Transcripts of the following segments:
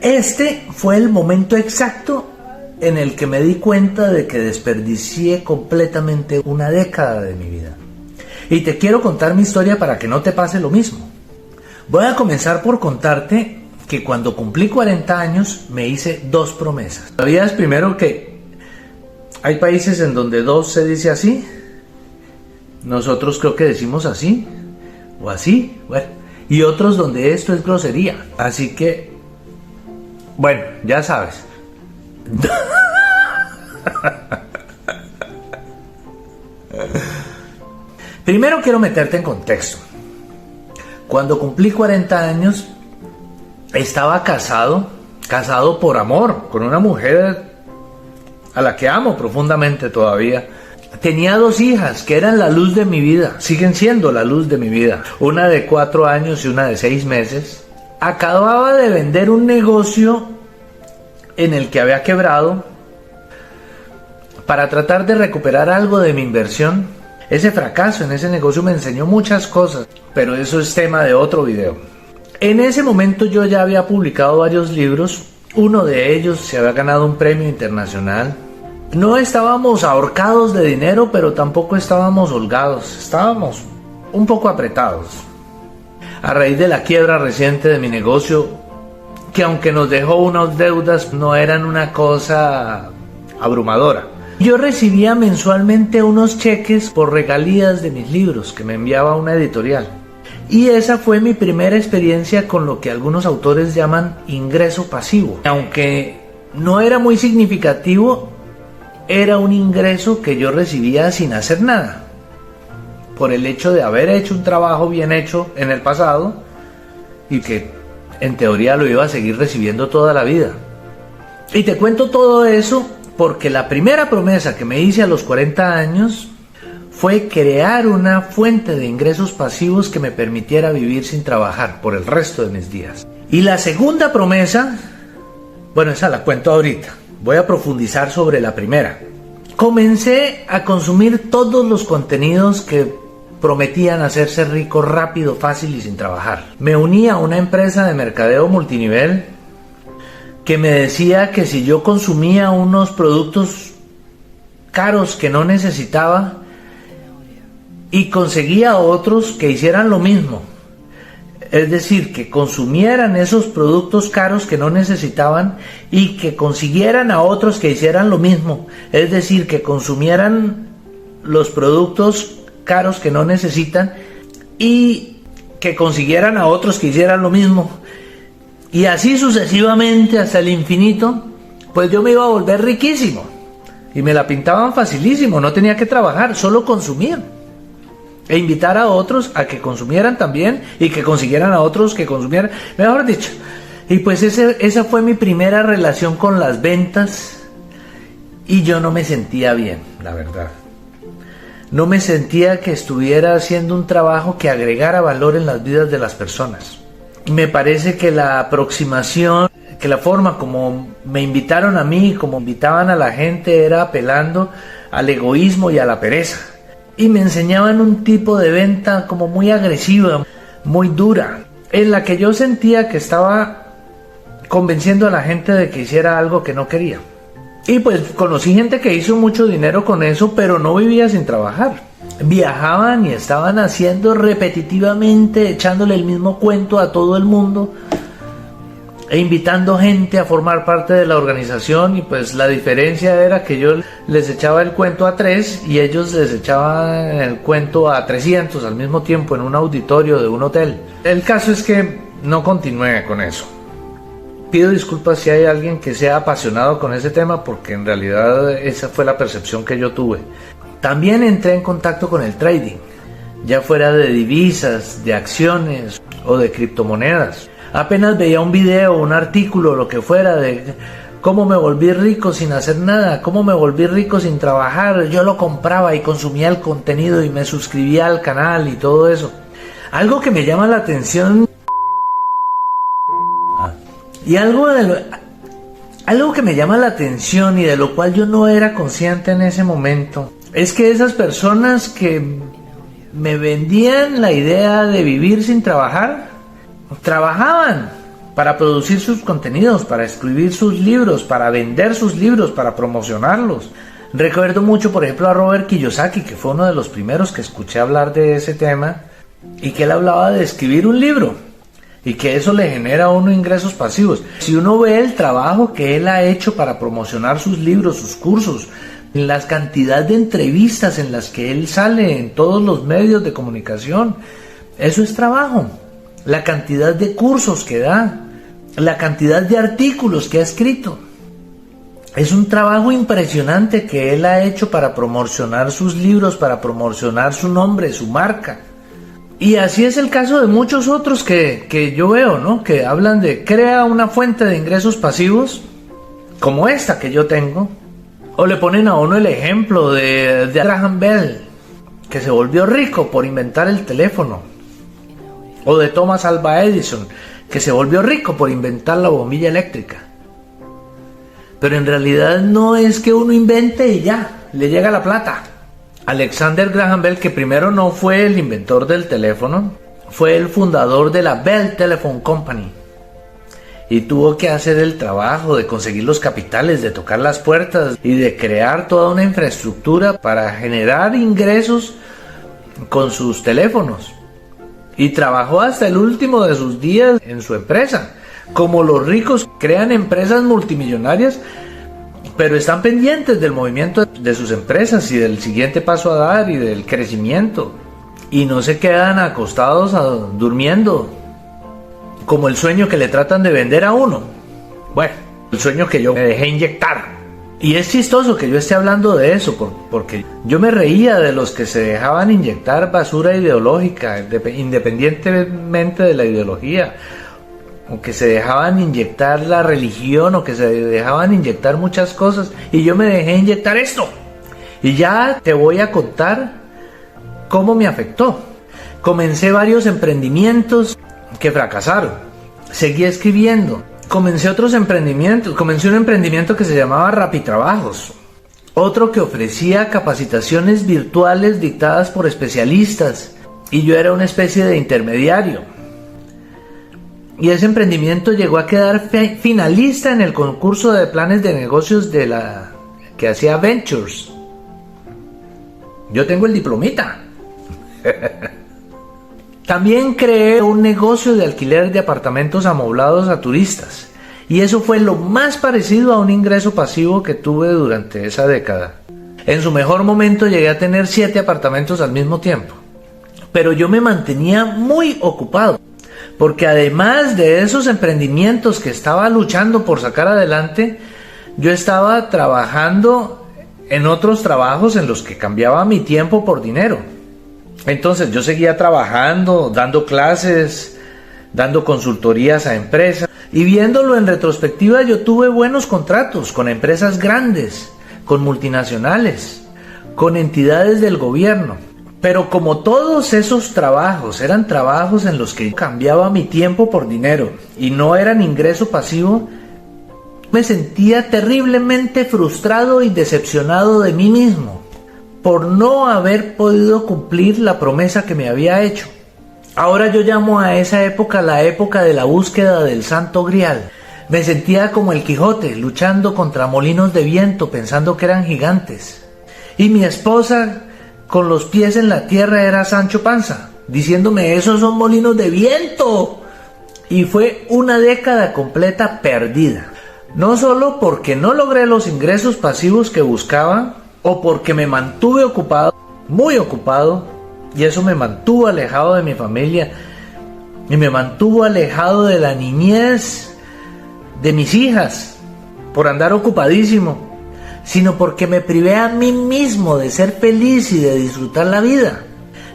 Este fue el momento exacto en el que me di cuenta de que desperdicié completamente una década de mi vida. Y te quiero contar mi historia para que no te pase lo mismo. Voy a comenzar por contarte que cuando cumplí 40 años me hice 2 promesas. ¿Sabías primero que hay países en donde 2 se dice así? Nosotros creo que decimos así o así, bueno, y otros donde esto es grosería. Así que, bueno, ya sabes. Primero quiero meterte en contexto. Cuando cumplí 40 años, estaba casado por amor, con una mujer a la que amo profundamente todavía. Tenía 2 hijas que eran la luz de mi vida, siguen siendo la luz de mi vida. Una de 4 años y una de 6 meses. Acababa de vender un negocio en el que había quebrado para tratar de recuperar algo de mi inversión. Ese fracaso en ese negocio me enseñó muchas cosas, pero eso es tema de otro video. En ese momento yo ya había publicado varios libros, uno de ellos se había ganado un premio internacional. No estábamos ahorcados de dinero, pero tampoco estábamos holgados, estábamos un poco apretados. A raíz de la quiebra reciente de mi negocio, que aunque nos dejó unas deudas, no eran una cosa abrumadora. Yo recibía mensualmente unos cheques por regalías de mis libros que me enviaba una editorial. Y esa fue mi primera experiencia con lo que algunos autores llaman ingreso pasivo. Aunque no era muy significativo, era un ingreso que yo recibía sin hacer nada, por el hecho de haber hecho un trabajo bien hecho en el pasado y que en teoría lo iba a seguir recibiendo toda la vida. Y te cuento todo eso porque la primera promesa que me hice a los 40 años fue crear una fuente de ingresos pasivos que me permitiera vivir sin trabajar por el resto de mis días. Y la segunda promesa, bueno, esa la cuento ahorita. Voy a profundizar sobre la primera. Comencé a consumir todos los contenidos que prometían hacerse rico rápido, fácil y sin trabajar. Me uní a una empresa de mercadeo multinivel que me decía que si yo consumía unos productos caros que no necesitaba y conseguía otros que hicieran lo mismo, es decir, que consumieran esos productos caros que no necesitaban y que consiguieran a otros que hicieran lo mismo, es decir, que consumieran los productos caros que no necesitan y que consiguieran a otros que hicieran lo mismo, y así sucesivamente hasta el infinito, pues yo me iba a volver riquísimo y me la pintaban facilísimo, no tenía que trabajar, solo consumir e invitar a otros a que consumieran también y que consiguieran a otros que consumieran, mejor dicho. Y pues esa fue mi primera relación con las ventas y yo no me sentía bien, la verdad. No me sentía que estuviera haciendo un trabajo que agregara valor en las vidas de las personas. Me parece que la aproximación, que la forma como me invitaron a mí, como invitaban a la gente, era apelando al egoísmo y a la pereza. Y me enseñaban un tipo de venta como muy agresiva, muy dura, en la que yo sentía que estaba convenciendo a la gente de que hiciera algo que no quería. Y pues conocí gente que hizo mucho dinero con eso, pero no vivía sin trabajar. Viajaban y estaban haciendo repetitivamente, echándole el mismo cuento a todo el mundo e invitando gente a formar parte de la organización, y pues la diferencia era que yo les echaba el cuento a 3 y ellos les echaban el cuento a 300 al mismo tiempo en un auditorio de un hotel. El caso es que no continué con eso. Pido disculpas si hay alguien que sea apasionado con ese tema, porque en realidad esa fue la percepción que yo tuve. También entré en contacto con el trading, ya fuera de divisas, de acciones o de criptomonedas. Apenas veía un video, un artículo, lo que fuera, de cómo me volví rico sin hacer nada, cómo me volví rico sin trabajar, yo lo compraba y consumía el contenido y me suscribía al canal y todo eso. Algo que me llama la atención y algo que me llama la atención y de lo cual yo no era consciente en ese momento, es que esas personas que me vendían la idea de vivir sin trabajar, trabajaban para producir sus contenidos, para escribir sus libros, para vender sus libros, para promocionarlos. Recuerdo mucho, por ejemplo, a Robert Kiyosaki, que fue uno de los primeros que escuché hablar de ese tema, y que él hablaba de escribir un libro, y que eso le genera a uno ingresos pasivos. Si uno ve el trabajo que él ha hecho para promocionar sus libros, sus cursos, las cantidad de entrevistas en las que él sale en todos los medios de comunicación, eso es trabajo. La cantidad de cursos que da, la cantidad de artículos que ha escrito. Es un trabajo impresionante que él ha hecho para promocionar sus libros, para promocionar su nombre, su marca. Y así es el caso de muchos otros que yo veo, ¿no? Que hablan de crea una fuente de ingresos pasivos, como esta que yo tengo. O le ponen a uno el ejemplo de Graham Bell, que se volvió rico por inventar el teléfono. O de Thomas Alva Edison, que se volvió rico por inventar la bombilla eléctrica. Pero en realidad no es que uno invente y ya, le llega la plata. Alexander Graham Bell, que primero no fue el inventor del teléfono, fue el fundador de la Bell Telephone Company. Y tuvo que hacer el trabajo de conseguir los capitales, de tocar las puertas y de crear toda una infraestructura para generar ingresos con sus teléfonos. Y trabajó hasta el último de sus días en su empresa. Como los ricos crean empresas multimillonarias, pero están pendientes del movimiento de sus empresas y del siguiente paso a dar y del crecimiento. Y no se quedan acostados durmiendo, como el sueño que le tratan de vender a uno. Bueno, el sueño que yo me dejé inyectar. Y es chistoso que yo esté hablando de eso, porque yo me reía de los que se dejaban inyectar basura ideológica, independientemente de la ideología, o que se dejaban inyectar la religión, o que se dejaban inyectar muchas cosas, y yo me dejé inyectar esto. Y ya te voy a contar cómo me afectó. Comencé varios emprendimientos que fracasaron. Seguí escribiendo. Comencé otros emprendimientos. Comencé un emprendimiento que se llamaba Rapitrabajos. Otro que ofrecía capacitaciones virtuales dictadas por especialistas. Y yo era una especie de intermediario. Y ese emprendimiento llegó a quedar finalista en el concurso de planes de negocios que hacía Ventures. Yo tengo el diplomita. También creé un negocio de alquiler de apartamentos amoblados a turistas. Y eso fue lo más parecido a un ingreso pasivo que tuve durante esa década. En su mejor momento llegué a tener 7 apartamentos al mismo tiempo. Pero yo me mantenía muy ocupado. Porque además de esos emprendimientos que estaba luchando por sacar adelante, yo estaba trabajando en otros trabajos en los que cambiaba mi tiempo por dinero. Entonces yo seguía trabajando, dando clases, dando consultorías a empresas. Y viéndolo en retrospectiva, yo tuve buenos contratos con empresas grandes, con multinacionales, con entidades del gobierno. Pero como todos esos trabajos eran trabajos en los que cambiaba mi tiempo por dinero y no eran ingreso pasivo, me sentía terriblemente frustrado y decepcionado de mí mismo por no haber podido cumplir la promesa que me había hecho. Ahora yo llamo a esa época la época de la búsqueda del Santo Grial. Me sentía como el Quijote luchando contra molinos de viento pensando que eran gigantes. Y mi esposa con los pies en la tierra era Sancho Panza, diciéndome esos son molinos de viento. Y fue una década completa perdida. No solo porque no logré los ingresos pasivos que buscaba, o porque me mantuve ocupado, muy ocupado, y eso me mantuvo alejado de mi familia, y me mantuvo alejado de la niñez de mis hijas, por andar ocupadísimo, sino porque me privé a mí mismo de ser feliz y de disfrutar la vida,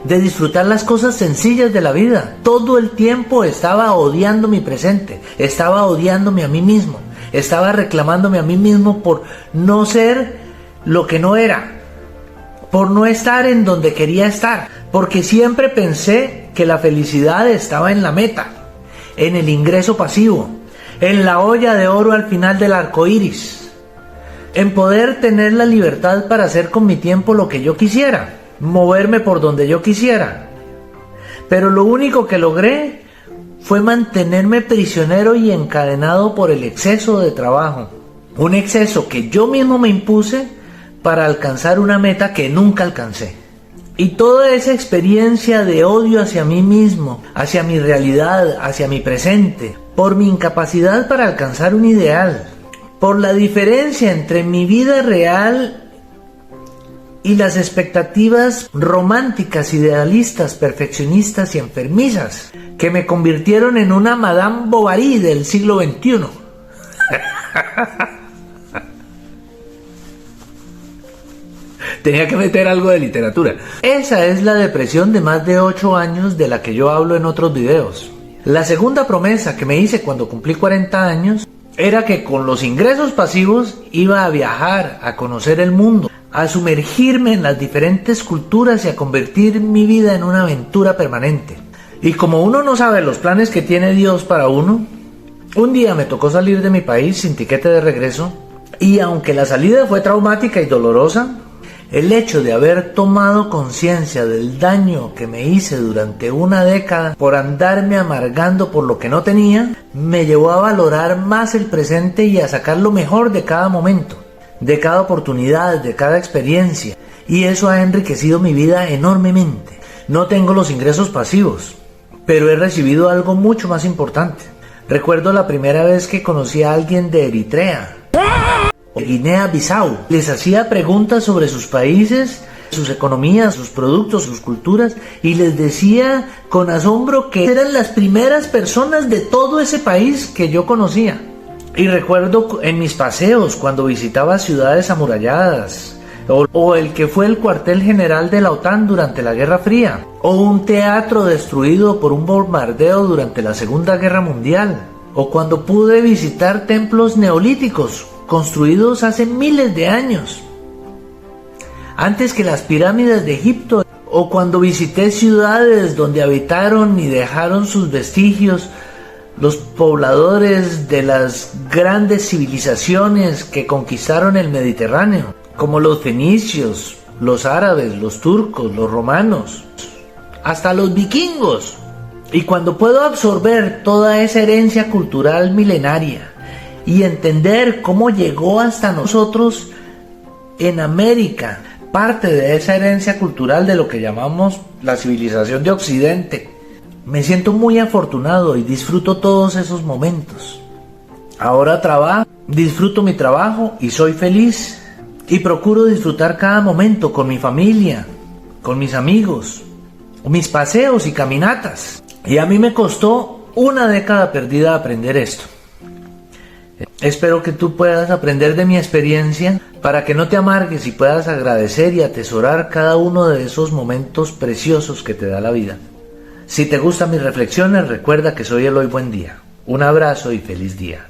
de disfrutar las cosas sencillas de la vida. Todo el tiempo estaba odiando mi presente, estaba odiándome a mí mismo, estaba reclamándome a mí mismo por no ser lo que no era, por no estar en donde quería estar, porque siempre pensé que la felicidad estaba en la meta, en el ingreso pasivo, en la olla de oro al final del arco iris, en poder tener la libertad para hacer con mi tiempo lo que yo quisiera, moverme por donde yo quisiera. Pero lo único que logré fue mantenerme prisionero y encadenado por el exceso de trabajo. Un exceso que yo mismo me impuse para alcanzar una meta que nunca alcancé. Y toda esa experiencia de odio hacia mí mismo, hacia mi realidad, hacia mi presente, por mi incapacidad para alcanzar un ideal, por la diferencia entre mi vida real y las expectativas románticas, idealistas, perfeccionistas y enfermizas, que me convirtieron en una Madame Bovary del siglo XXI. Tenía que meter algo de literatura. Esa es la depresión de más de 8 años de la que yo hablo en otros videos. La segunda promesa que me hice cuando cumplí 40 años era que con los ingresos pasivos iba a viajar, a conocer el mundo, a sumergirme en las diferentes culturas y a convertir mi vida en una aventura permanente. Y como uno no sabe los planes que tiene Dios para uno, un día me tocó salir de mi país sin tiquete de regreso, y aunque la salida fue traumática y dolorosa, el hecho de haber tomado conciencia del daño que me hice durante una década por andarme amargando por lo que no tenía, me llevó a valorar más el presente y a sacar lo mejor de cada momento, de cada oportunidad, de cada experiencia, y eso ha enriquecido mi vida enormemente. No tengo los ingresos pasivos, pero he recibido algo mucho más importante. Recuerdo la primera vez que conocí a alguien de Eritrea, o Guinea-Bissau. Les hacía preguntas sobre sus países, sus economías, sus productos, sus culturas, y les decía con asombro que eran las primeras personas de todo ese país que yo conocía. Y recuerdo en mis paseos cuando visitaba ciudades amuralladas, o el que fue el cuartel general de la OTAN durante la Guerra Fría, o un teatro destruido por un bombardeo durante la Segunda Guerra Mundial, o cuando pude visitar templos neolíticos construidos hace miles de años, antes que las pirámides de Egipto, o cuando visité ciudades donde habitaron y dejaron sus vestigios los pobladores de las grandes civilizaciones que conquistaron el Mediterráneo, como los fenicios, los árabes, los turcos, los romanos, hasta los vikingos. Y cuando puedo absorber toda esa herencia cultural milenaria y entender cómo llegó hasta nosotros en América, parte de esa herencia cultural de lo que llamamos la civilización de Occidente, me siento muy afortunado y disfruto todos esos momentos. Ahora trabajo, disfruto mi trabajo y soy feliz. Y procuro disfrutar cada momento con mi familia, con mis amigos, mis paseos y caminatas. Y a mí me costó una década perdida aprender esto. Espero que tú puedas aprender de mi experiencia para que no te amargues y puedas agradecer y atesorar cada uno de esos momentos preciosos que te da la vida. Si te gustan mis reflexiones, recuerda que soy Eloy Buendía. Un abrazo y feliz día.